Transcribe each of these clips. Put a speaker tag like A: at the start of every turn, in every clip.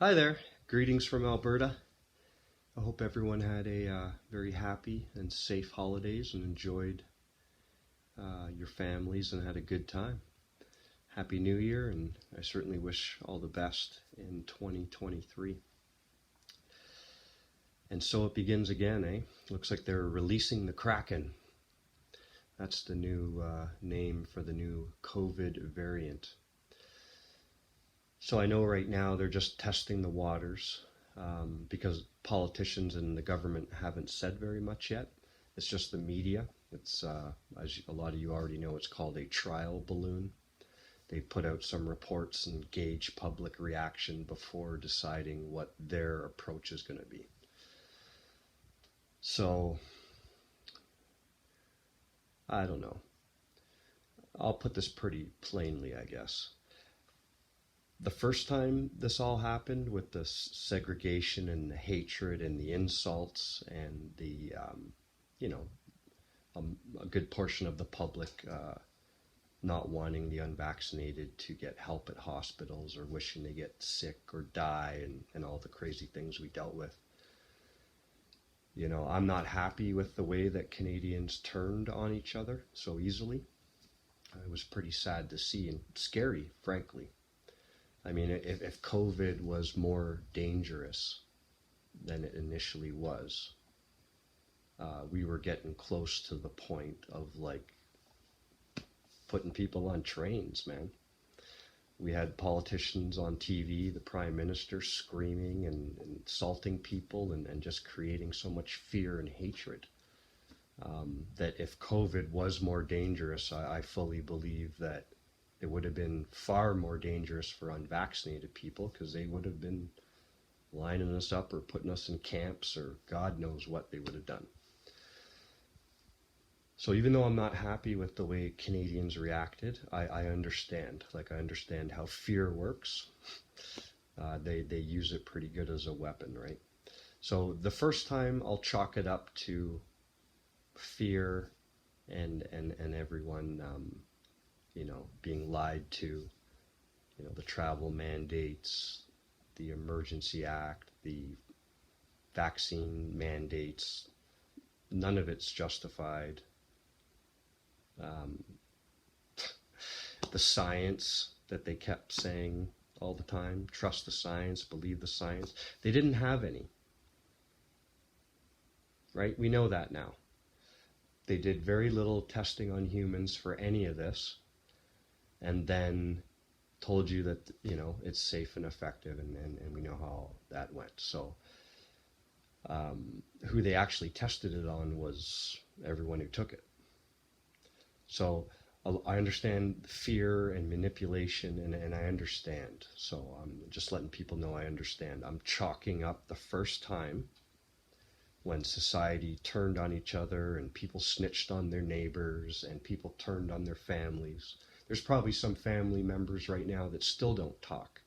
A: Hi there, greetings from Alberta. I hope everyone had a very happy and safe holidays and enjoyed your families and had a good time. Happy New Year, and I certainly wish all the best in 2023. And so it begins again, eh? Looks like they're releasing the Kraken. That's the new name for the new COVID variant. So I know right now they're just testing the waters because politicians and the government haven't said very much yet. It's just the media. It's, as a lot of you already know, it's called a trial balloon. They put out some reports and gauge public reaction before deciding what their approach is going to be. So, I don't know. I'll put this pretty plainly, I guess. The first time this all happened with the segregation and the hatred and the insults and the, you know, a good portion of the public not wanting the unvaccinated to get help at hospitals or wishing they get sick or die and all the crazy things we dealt with. You know, I'm not happy with the way that Canadians turned on each other so easily. It was pretty sad to see and scary, frankly. I mean, if COVID was more dangerous than it initially was, we were getting close to the point of like putting people on trains, man. We had politicians on TV, the prime minister screaming and insulting people and just creating so much fear and hatred that if COVID was more dangerous, I fully believe that it would have been far more dangerous for unvaccinated people because they would have been lining us up or putting us in camps or God knows what they would have done. So even though I'm not happy with the way Canadians reacted, I understand. Like I understand how fear works. They use it pretty good as a weapon, right? So the first time I'll chalk it up to fear and everyone you know, being lied to, you know, the travel mandates, the Emergency Act, the vaccine mandates, none of it's justified. The science that they kept saying all the time, trust the science, believe the science, they didn't have any, right? We know that now. They did very little testing on humans for any of this, and then told you that, you know, it's safe and effective, and we know how that went. So who they actually tested it on was everyone who took it. So I understand fear and manipulation, and I understand. So I'm just letting people know I understand. I'm chalking up the first time when society turned on each other and people snitched on their neighbors and people turned on their families. There's probably some family members right now that still don't talk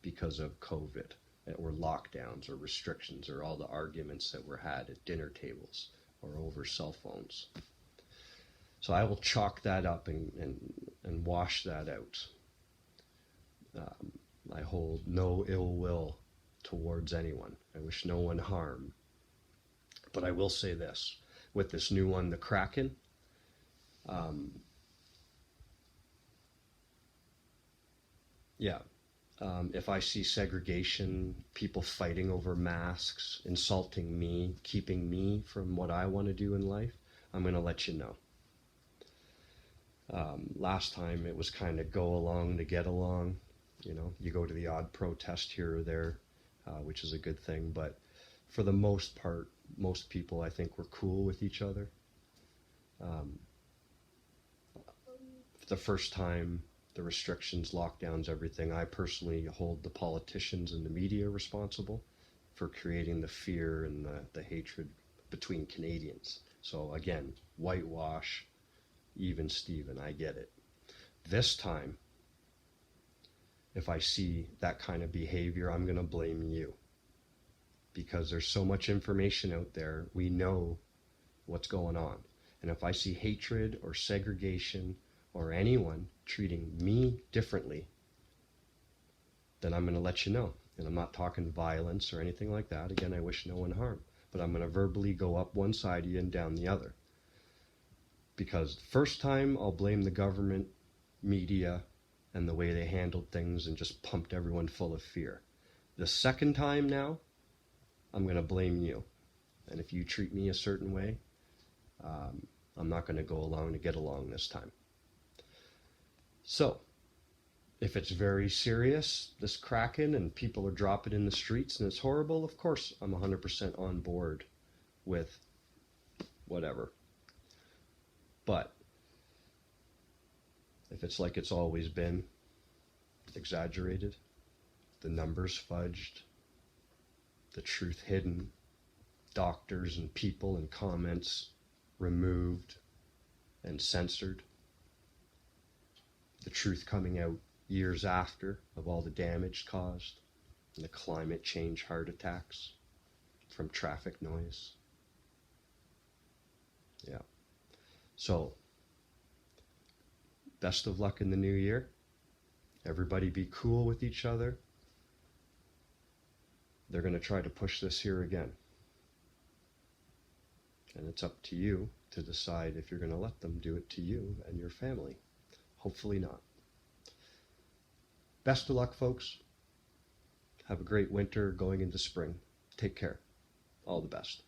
A: because of COVID or lockdowns or restrictions or all the arguments that were had at dinner tables or over cell phones. So I will chalk that up and wash that out. I hold no ill will towards anyone. I wish no one harm. But I will say this, with this new one, the Kraken, if I see segregation, people fighting over masks, insulting me, keeping me from what I want to do in life, I'm going to let you know. Last time it was kind of go along to get along. You know, you go to the odd protest here or there, which is a good thing. But for the most part, most people I think were cool with each other. The first time, the restrictions, lockdowns, everything, I personally hold the politicians and the media responsible for creating the fear and the hatred between Canadians. So again, whitewash, even Steven, I get it. This time, if I see that kind of behavior, I'm going to blame you. Because there's so much information out there, we know what's going on. And if I see hatred or segregation or anyone treating me differently, then I'm going to let you know. And I'm not talking violence or anything like that. Again, I wish no one harm. But I'm going to verbally go up one side of you and down the other. Because the first time, I'll blame the government, media, and the way they handled things and just pumped everyone full of fear. The second time now, I'm going to blame you. And if you treat me a certain way, I'm not going to go along to get along this time. So, if it's very serious, this Kraken, and people are dropping in the streets and it's horrible, of course I'm 100% on board with whatever. But if it's like it's always been, exaggerated, the numbers fudged, the truth hidden, doctors and people and comments removed and censored, the truth coming out years after of all the damage caused, and the climate change heart attacks from traffic noise. Yeah. So, best of luck in the new year. Everybody be cool with each other. They're going to try to push this here again. And it's up to you to decide if you're going to let them do it to you and your family. Hopefully not. Best of luck, folks. Have a great winter going into spring. Take care. All the best.